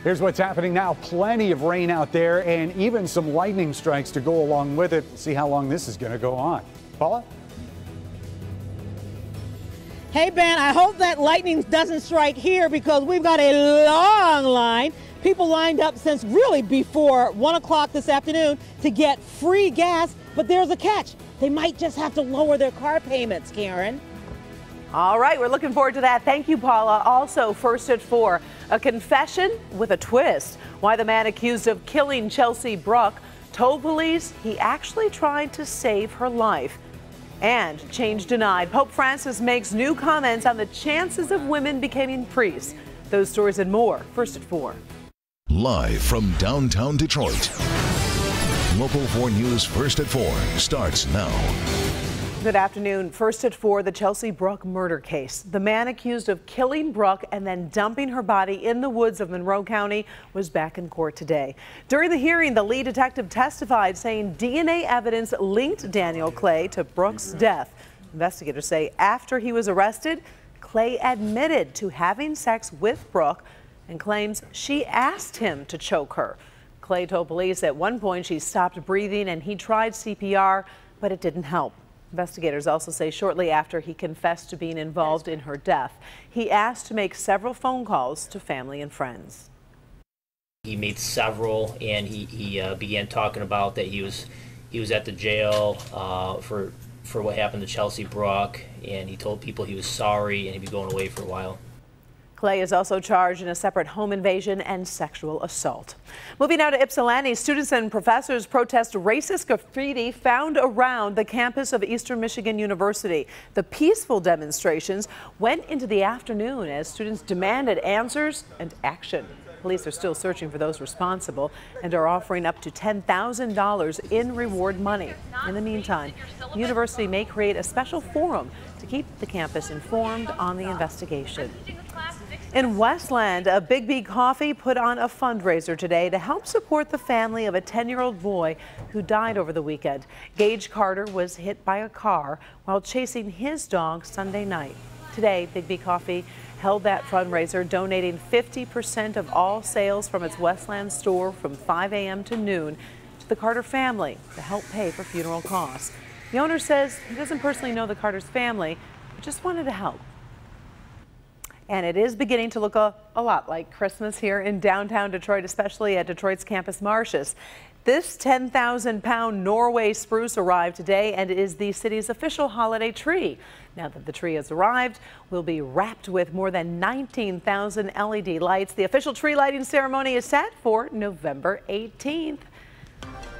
Here's what's happening now. Plenty of rain out there and even some lightning strikes to go along with it. See how long this is going to go on. Paula? Hey, Ben, I hope that lightning doesn't strike here because we've got a long line. People lined up since really before 1 o'clock this afternoon to get free gas. But there's a catch. They might just have to lower their car payments, Karen. All right, we're looking forward to that. Thank you, Paula. Also, first at 4, a confession with a twist. Why the man accused of killing Chelsea Bruck told police he actually tried to save her life. And change denied. Pope Francis makes new comments on the chances of women becoming priests. Those stories and more, first at 4. Live from downtown Detroit. Local 4 News First at 4 starts now. Good afternoon. First at 4, the Chelsea Bruck murder case. The man accused of killing Bruck and then dumping her body in the woods of Monroe County was back in court today. During the hearing, the lead detective testified saying DNA evidence linked Daniel Clay to Bruck's death. Investigators say after he was arrested, Clay admitted to having sex with Bruck and claims she asked him to choke her. Clay told police at one point she stopped breathing and he tried CPR, but it didn't help. Investigators also say shortly after he confessed to being involved in her death, he asked to make several phone calls to family and friends. He made several, and he began talking about that he was at the jail for what happened to Chelsea Bruck, and he told people he was sorry and he'd be going away for a while. Clay is also charged in a separate home invasion and sexual assault. Moving now to Ypsilanti, students and professors protest racist graffiti found around the campus of Eastern Michigan University. The peaceful demonstrations went into the afternoon as students demanded answers and action. Police are still searching for those responsible and are offering up to $10,000 in reward money. In the meantime, the university may create a special forum to keep the campus informed on the investigation. In Westland, a Big B Coffee put on a fundraiser today to help support the family of a 10-year-old boy who died over the weekend. Gage Carter was hit by a car while chasing his dog Sunday night. Today, Big B Coffee held that fundraiser, donating 50% of all sales from its Westland store from 5 a.m. to noon to the Carter family to help pay for funeral costs. The owner says he doesn't personally know the Carter's family, but just wanted to help. And it is beginning to look a lot like Christmas here in downtown Detroit, especially at Detroit's Campus Martius. This 10,000-pound Norway spruce arrived today and is the city's official holiday tree. Now that the tree has arrived, will be wrapped with more than 19,000 LED lights. The official tree lighting ceremony is set for November 18th.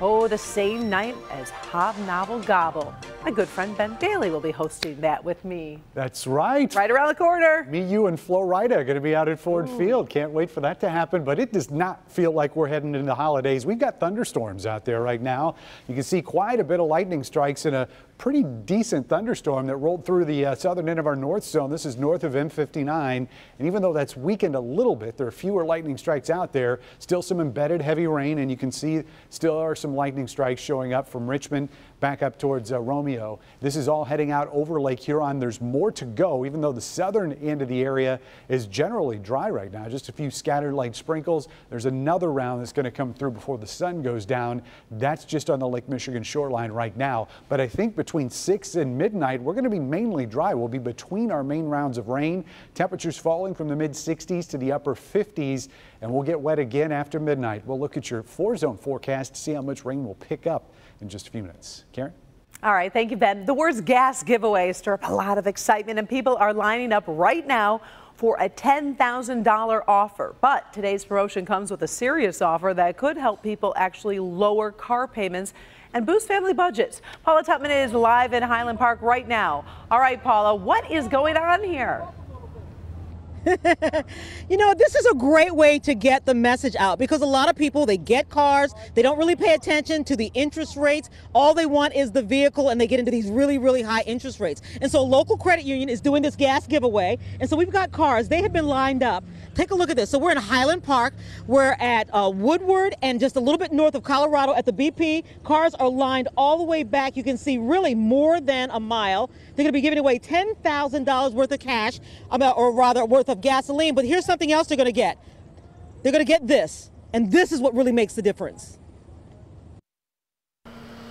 Oh, the same night as Hobnoble Gobble. My good friend Ben Daly will be hosting that with me. That's right. Right around the corner. Me, you, and Flo Rida are going to be out at Ford Field. Can't wait for that to happen, but it does not feel like we're heading into the holidays. We've got thunderstorms out there right now. You can see quite a bit of lightning strikes in a pretty decent thunderstorm that rolled through the southern end of our north zone. This is north of M59, and even though that's weakened a little bit, there are fewer lightning strikes out there. Still some embedded heavy rain, and you can see still are some lightning strikes showing up from Richmond back up towards Romeo. This is all heading out over Lake Huron. There's more to go, even though the southern end of the area is generally dry right now. Just a few scattered light sprinkles. There's another round that's going to come through before the sun goes down. That's just on the Lake Michigan shoreline right now. But I think between 6 and midnight, we're going to be mainly dry. We'll be between our main rounds of rain. Temperatures falling from the mid-60s to the upper 50s, and we'll get wet again after midnight. We'll look at your 4-zone forecast to see how much rain will pick up in just a few minutes. Karen? All right, thank you, Ben. The words gas giveaway stir up a lot of excitement, and people are lining up right now for a $10,000 offer. But today's promotion comes with a serious offer that could help people actually lower car payments and boost family budgets. Paula Tutman is live in Highland Park right now. All right, Paula, what is going on here? You know, this is a great way to get the message out because a lot of people, they get cars, they don't really pay attention to the interest rates. All they want is the vehicle, and they get into these really, really high interest rates. And so a local credit union is doing this gas giveaway. And so we've got cars. They have been lined up. Take a look at this. So we're in Highland Park. We're at Woodward and just a little bit north of Colorado at the BP. Cars are lined all the way back. You can see really more than a mile. They're going to be giving away $10,000 worth of cash, or rather worth of gasoline. But here's something else they're going to get. they're going to get this. And this is what really makes the difference.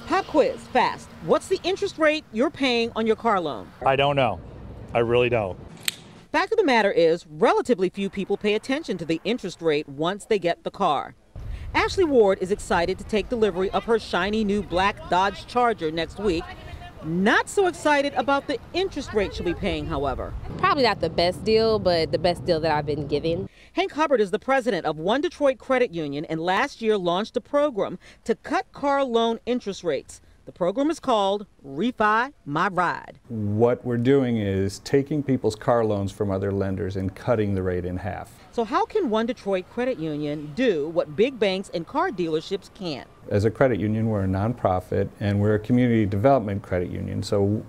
Pop quiz, fast. What's the interest rate you're paying on your car loan? I don't know. I really don't. Fact of the matter is, relatively few people pay attention to the interest rate once they get the car. Ashley Ward is excited to take delivery of her shiny new black Dodge Charger next week. Not so excited about the interest rate she'll be paying, however. Probably not the best deal, but the best deal that I've been given. Hank Hubbard is the president of One Detroit Credit Union and last year launched a program to cut car loan interest rates. The program is called Refi My Ride. What we're doing is taking people's car loans from other lenders and cutting the rate in half. So how can One Detroit Credit Union do what big banks and car dealerships can't? As a credit union, we're a nonprofit and we're a community development credit union. So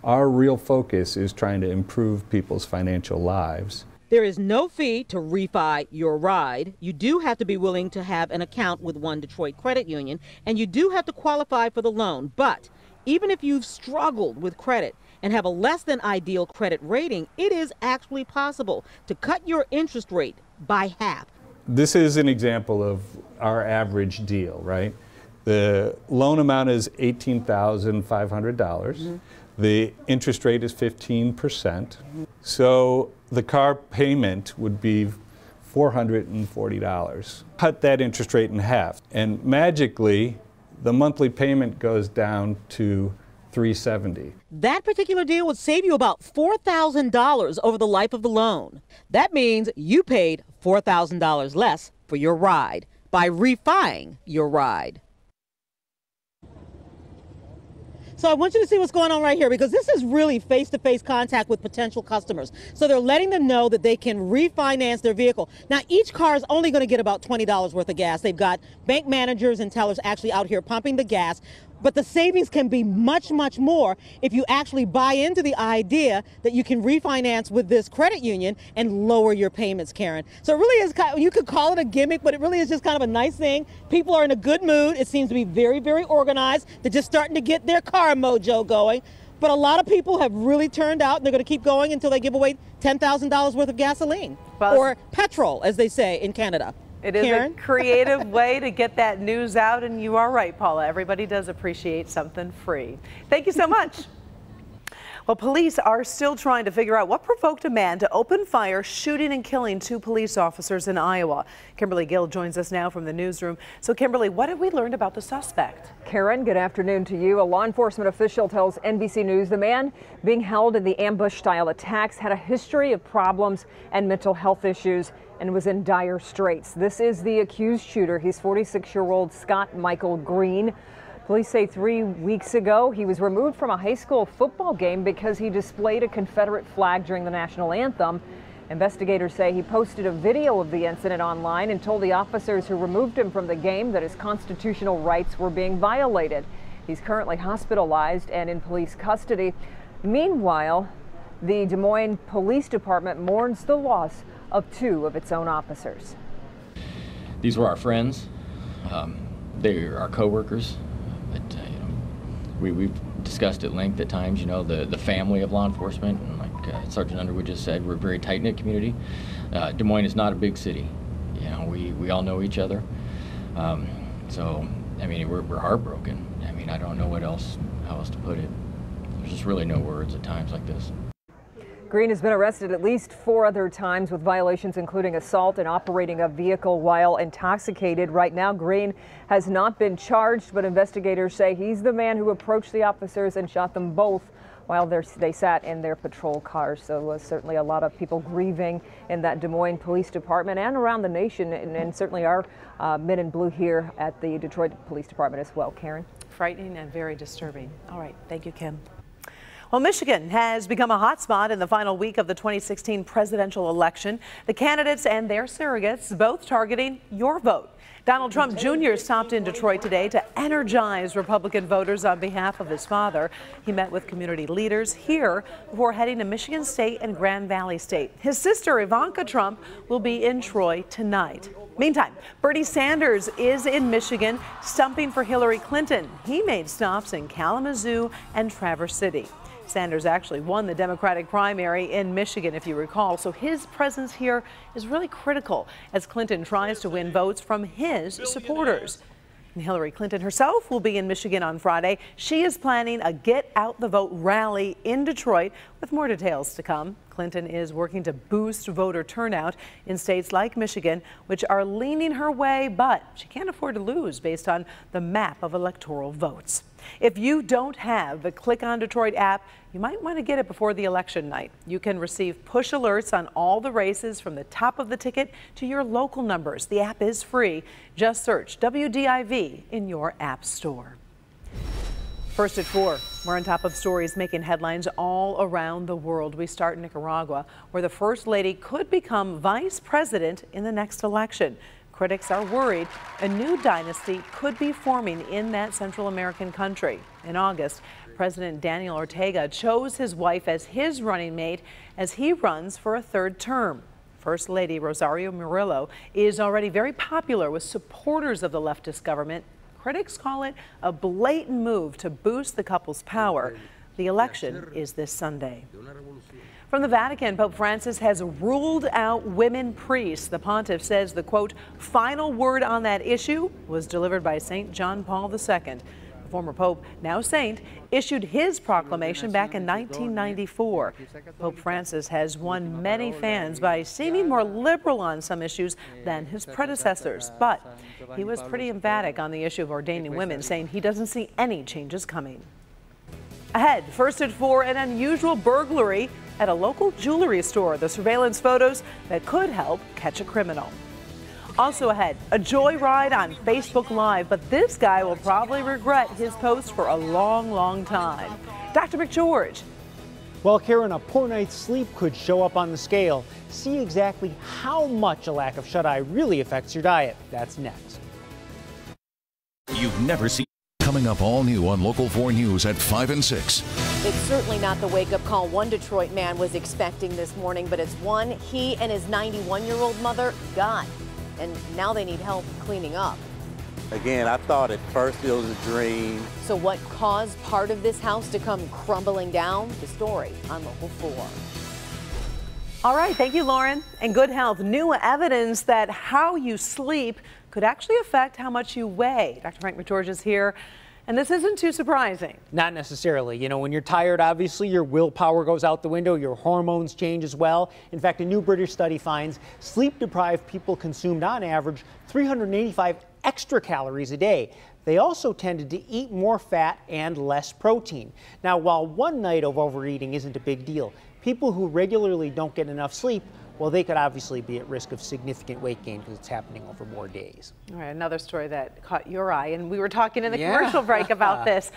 our real focus is trying to improve people's financial lives. There is no fee to refi your ride. You do have to be willing to have an account with One Detroit Credit Union, and you do have to qualify for the loan. But even if you've struggled with credit and have a less than ideal credit rating, it is actually possible to cut your interest rate by half. This is an example of our average deal, right? The loan amount is $18,500. The interest rate is 15%. So the car payment would be $440. Cut that interest rate in half, and magically, the monthly payment goes down to $370. That particular deal would save you about $4,000 over the life of the loan. That means you paid $4,000 less for your ride by refining your ride. So I want you to see what's going on right here, because this is really face-to-face contact with potential customers. So they're letting them know that they can refinance their vehicle. Now, each car is only going to get about $20 worth of gas. They've got bank managers and tellers actually out here pumping the gas. But the savings can be much, much more if you actually buy into the idea that you can refinance with this credit union and lower your payments, Karen. So it really is kind of, you could call it a gimmick, but it really is just kind of a nice thing. People are in a good mood. It seems to be very, very organized. They're just starting to get their car mojo going. But a lot of people have really turned out, and they're going to keep going until they give away $10,000 worth of gasoline, or petrol, as they say in Canada. It is a creative way to get that news out, and you are right, Paula. Everybody does appreciate something free. Thank you so much. Well, police are still trying to figure out what provoked a man to open fire, shooting and killing 2 police officers in Iowa. Kimberly Gill joins us now from the newsroom. So, Kimberly, what have we learned about the suspect? Karen, good afternoon to you. A law enforcement official tells NBC News the man being held in the ambush-style attacks had a history of problems and mental health issues and was in dire straits. This is the accused shooter. He's 46-year-old Scott Michael Green. Police say 3 weeks ago he was removed from a high school football game because he displayed a Confederate flag during the national anthem. Investigators say he posted a video of the incident online and told the officers who removed him from the game that his constitutional rights were being violated. He's currently hospitalized and in police custody. Meanwhile, the Des Moines Police Department mourns the loss of 2 of its own officers. These were our friends. They are our co-workers. But we've discussed at length at times, the family of law enforcement, and like Sergeant Underwood just said, we're a very tight-knit community. Des Moines is not a big city. We all know each other. So, I mean, we're heartbroken. I mean, I don't know how else to put it. There's just really no words at times like this. Green has been arrested at least 4 other times with violations including assault and operating a vehicle while intoxicated. Right now, Green has not been charged, but investigators say he's the man who approached the officers and shot them both while they sat in their patrol cars. So certainly a lot of people grieving in that Des Moines Police Department and around the nation, and certainly our men in blue here at the Detroit Police Department as well. Karen? Frightening and very disturbing. All right. Thank you, Kim. Well, Michigan has become a hot spot in the final week of the 2016 presidential election. The candidates and their surrogates both targeting your vote. Donald Trump Jr. stopped in Detroit today to energize Republican voters on behalf of his father. He met with community leaders here before heading to Michigan State and Grand Valley State. His sister Ivanka Trump will be in Troy tonight. Meantime, Bernie Sanders is in Michigan, stumping for Hillary Clinton. He made stops in Kalamazoo and Traverse City. Sanders actually won the Democratic primary in Michigan, if you recall, so his presence here is really critical as Clinton tries to win votes from his supporters. And Hillary Clinton herself will be in Michigan on Friday. She is planning a Get Out the Vote rally in Detroit with more details to come. Clinton is working to boost voter turnout in states like Michigan, which are leaning her way, but she can't afford to lose based on the map of electoral votes. If you don't have the Click on Detroit app, you might want to get it before the election night. You can receive push alerts on all the races from the top of the ticket to your local numbers. The app is free. Just search WDIV in your app store. First at 4, we're on top of stories making headlines all around the world. We start in Nicaragua, where the First Lady could become vice president in the next election. Critics are worried a new dynasty could be forming in that Central American country. In August, President Daniel Ortega chose his wife as his running mate as he runs for a third term. First Lady Rosario Murillo is already very popular with supporters of the leftist government. Critics call it a blatant move to boost the couple's power. The election is this Sunday. From the Vatican, Pope Francis has ruled out women priests. The pontiff says the, quote, final word on that issue was delivered by St. John Paul II. The former pope, now saint, issued his proclamation back in 1994. Pope Francis has won many fans by seeming more liberal on some issues than his predecessors, but he was pretty emphatic on the issue of ordaining women, saying he doesn't see any changes coming. Ahead, first at 4, an unusual burglary at a local jewelry store. The surveillance photos that could help catch a criminal. Also ahead, a joyride on Facebook Live, but this guy will probably regret his post for a long, long time. Dr. McGeorge. Well, Karen, a poor night's sleep could show up on the scale. See exactly how much a lack of shut-eye really affects your diet. That's next. You've never seen. Coming up all new on Local 4 News at 5 and 6. It's certainly not the wake-up call one Detroit man was expecting this morning, but it's one he and his 91-year-old mother got. And now they need help cleaning up. Again, I thought at first it was a dream. So what caused part of this house to come crumbling down? The story on Local 4. All right, thank you, Lauren. And good health. New evidence that how you sleep could actually affect how much you weigh. Dr. Frank McGeorge is here. And this isn't too surprising. Not necessarily. You know, when you're tired, obviously, your willpower goes out the window, your hormones change as well. In fact, a new British study finds sleep-deprived people consumed, on average, 385 extra calories a day. They also tended to eat more fat and less protein. Now, while one night of overeating isn't a big deal, people who regularly don't get enough sleep, well, they could obviously be at risk of significant weight gain because it's happening over more days. All right, another story that caught your eye, and we were talking in the commercial break about this.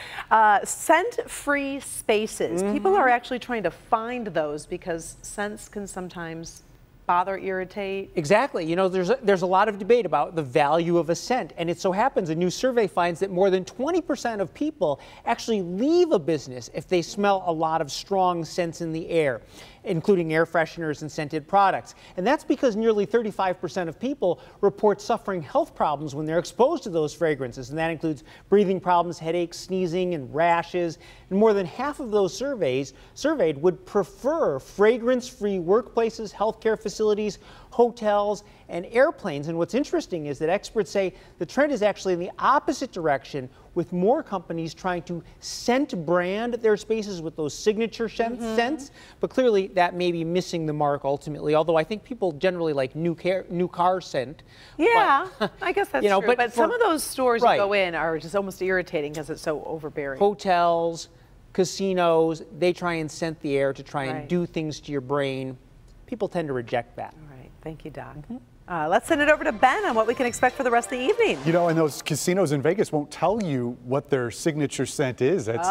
Scent-free spaces. People are actually trying to find those because scents can sometimes bother, irritate. Exactly. You know, there's a lot of debate about the value of a scent, and it so happens a new survey finds that more than 20% of people actually leave a business if they smell a lot of strong scents in the air, including air fresheners and scented products. And that's because nearly 35% of people report suffering health problems when they're exposed to those fragrances, and that includes breathing problems, headaches, sneezing, and rashes. And more than half of those surveyed would prefer fragrance-free workplaces, healthcare facilities, hotels, and airplanes. And what's interesting is that experts say the trend is actually in the opposite direction, with more companies trying to scent brand their spaces with those signature scents. But clearly that may be missing the mark ultimately, although I think people generally like new car scent. Yeah, but, I guess that's true. But some of those stores you go in are just almost irritating because it's so overbearing. Hotels, casinos, they try and scent the air to try and do things to your brain. People tend to reject that. All right, thank you, Doc. Let's send it over to Ben on what we can expect for the rest of the evening. You know, and those casinos in Vegas won't tell you what their signature scent is. That's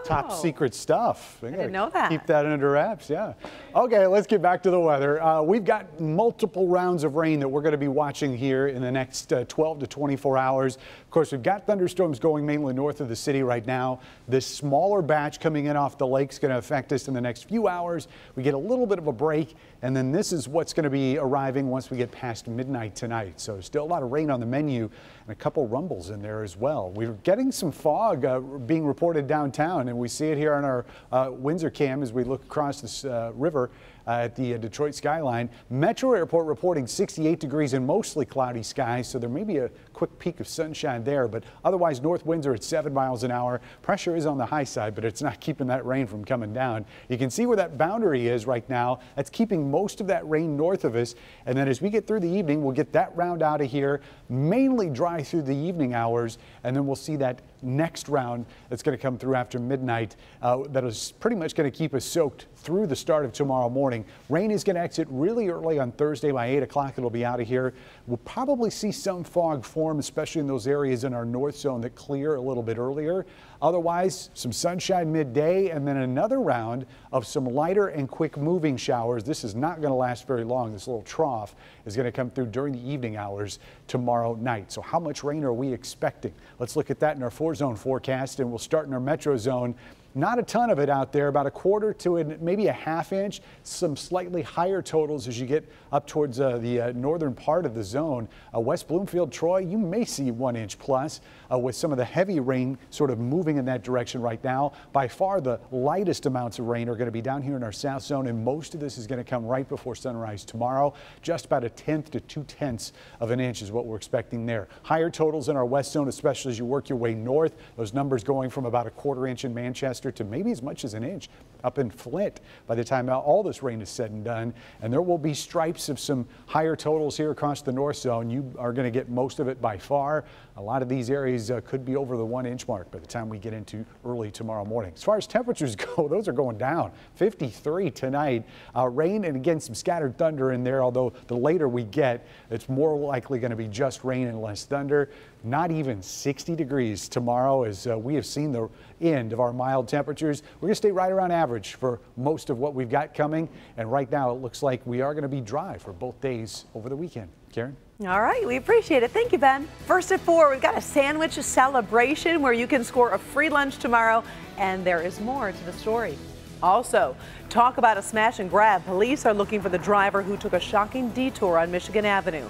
top secret stuff. I didn't know that. Keep that under wraps, yeah. Okay, let's get back to the weather. We've got multiple rounds of rain that we're going to be watching here in the next 12 to 24 hours. Of course, we've got thunderstorms going mainly north of the city right now. This smaller batch coming in off the lake is going to affect us in the next few hours. We get a little bit of a break, and then this is what's going to be arriving once we get past past midnight tonight. So still a lot of rain on the menu and a couple rumbles in there as well. We're getting some fog being reported downtown, and we see it here on our Windsor cam as we look across this river at the Detroit skyline. Metro Airport reporting 68 degrees and mostly cloudy skies, so there may be a quick peak of sunshine there, but otherwise North Windsor at 7 miles an hour. Pressure is on the high side, but it's not keeping that rain from coming down. You can see where that boundary is right now. That's keeping most of that rain north of us, and then as we get through the evening, we'll get that round out of here, mainly dry through the evening hours, and then we'll see that next round that's going to come through after midnight that is pretty much going to keep us soaked through the start of tomorrow morning. Rain is going to exit really early on Thursday. By 8 o'clock it'll be out of here. We'll probably see some fog form, especially in those areas in our north zone that clear a little bit earlier. Otherwise, some sunshine midday and then another round of some lighter and quick moving showers. This is not going to last very long. This little trough is going to come through during the evening hours tomorrow night. So how much rain are we expecting? Let's look at that in our 4-zone forecast, and we'll start in our metro zone. Not a ton of it out there, about a quarter to maybe a half inch. Some slightly higher totals as you get up towards the northern part of the zone. West Bloomfield, Troy, you may see 1 inch plus with some of the heavy rain sort of moving in that direction right now. By far the lightest amounts of rain are going to be down here in our south zone, and most of this is going to come right before sunrise tomorrow. Just about 1/10 to 2/10 of an inch is what we're expecting there. Higher totals in our west zone, especially as you work your way north. Those numbers going from about a 1/4 inch in Manchester to maybe as much as an inch up in Flint by the time all this rain is said and done. And there will be stripes of some higher totals here across the north zone. You are going to get most of it by far. A lot of these areas could be over the 1 inch mark by the time we get into early tomorrow morning. As far as temperatures go, those are going down. 53 tonight. Rain and again some scattered thunder in there, although the later we get, it's more likely going to be just rain and less thunder. Not even 60 degrees tomorrow as we have seen the end of our mild temperatures. We're going to stay right around average for most of what we've got coming. And right now it looks like we are going to be dry for both days over the weekend. Karen? All right, we appreciate it. Thank you, Ben. First at 4, we've got a sandwich celebration where you can score a free lunch tomorrow, and there is more to the story. Also, talk about a smash and grab. Police are looking for the driver who took a shocking detour on Michigan Avenue.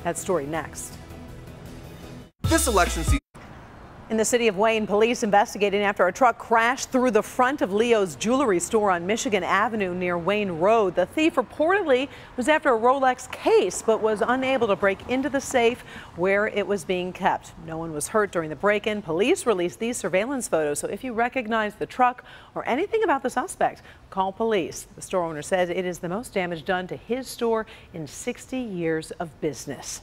That story next. This election season. In the city of Wayne, police investigating after a truck crashed through the front of Leo's jewelry store on Michigan Avenue near Wayne Road. The thief reportedly was after a Rolex case, but was unable to break into the safe where it was being kept. No one was hurt during the break-in. Police released these surveillance photos, so if you recognize the truck or anything about the suspect, call police. The store owner says it is the most damage done to his store in 60 years of business.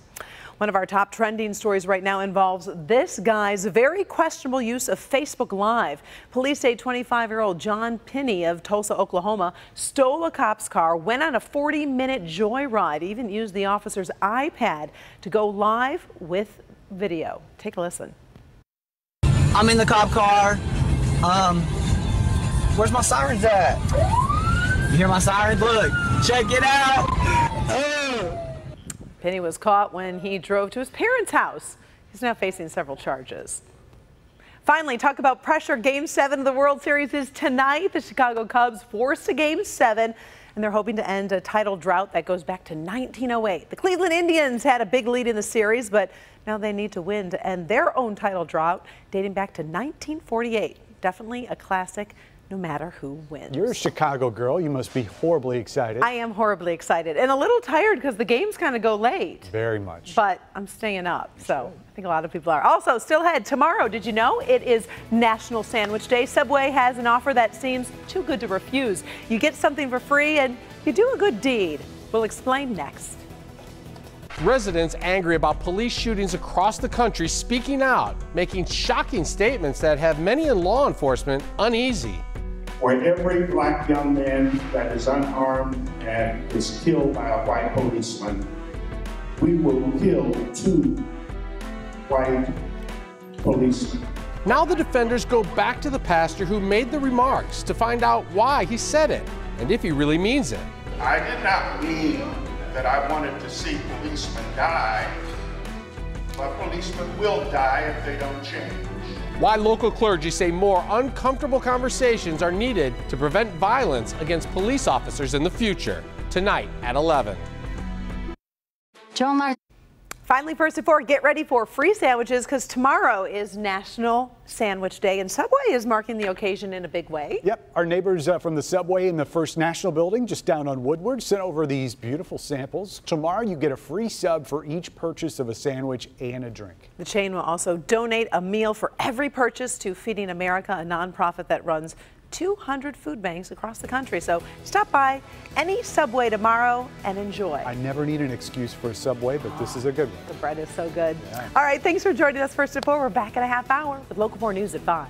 One of our top trending stories right now involves this guy's very questionable use of Facebook Live. Police say 25-year-old John Pinney of Tulsa, Oklahoma, stole a cop's car, went on a 40-minute joyride, even used the officer's iPad to go live with video. Take a listen. I'm in the cop car. Where's my sirens at? You hear my sirens? Look, check it out. Pinney was caught when he drove to his parents' house. He's now facing several charges. Finally, talk about pressure. Game 7 of the World Series is tonight. The Chicago Cubs forced to Game 7, and they're hoping to end a title drought that goes back to 1908. The Cleveland Indians had a big lead in the series, but now they need to win to end their own title drought dating back to 1948. Definitely a classic, no matter who wins. You're a Chicago girl. You must be horribly excited. I am horribly excited and a little tired because the games kind of go late. Very much. But I'm staying up, so I think a lot of people are. Also, still ahead tomorrow, did you know it is National Sandwich Day? Subway has an offer that seems too good to refuse. You get something for free and you do a good deed. We'll explain next. Residents angry about police shootings across the country speaking out, making shocking statements that have many in law enforcement uneasy. For every black young man that is unarmed and is killed by a white policeman, we will kill 2 white policemen. Now the defenders go back to the pastor who made the remarks to find out why he said it and if he really means it. I did not mean that I wanted to see policemen die, but policemen will die if they don't change. Why local clergy say more uncomfortable conversations are needed to prevent violence against police officers in the future. Tonight at 11. John Martin. Finally, first at 4, get ready for free sandwiches because tomorrow is National Sandwich Day, and Subway is marking the occasion in a big way. Yep, our neighbors from the Subway in the First National Building just down on Woodward sent over these beautiful samples. Tomorrow you get a free sub for each purchase of a sandwich and a drink. The chain will also donate a meal for every purchase to Feeding America, a nonprofit that runs 200 food banks across the country. So stop by any Subway tomorrow and enjoy. I never need an excuse for a Subway, but this is a good one. The bread is so good. Yeah. All right, thanks for joining us first at 4. We're back in a half hour with Local 4 News at 5.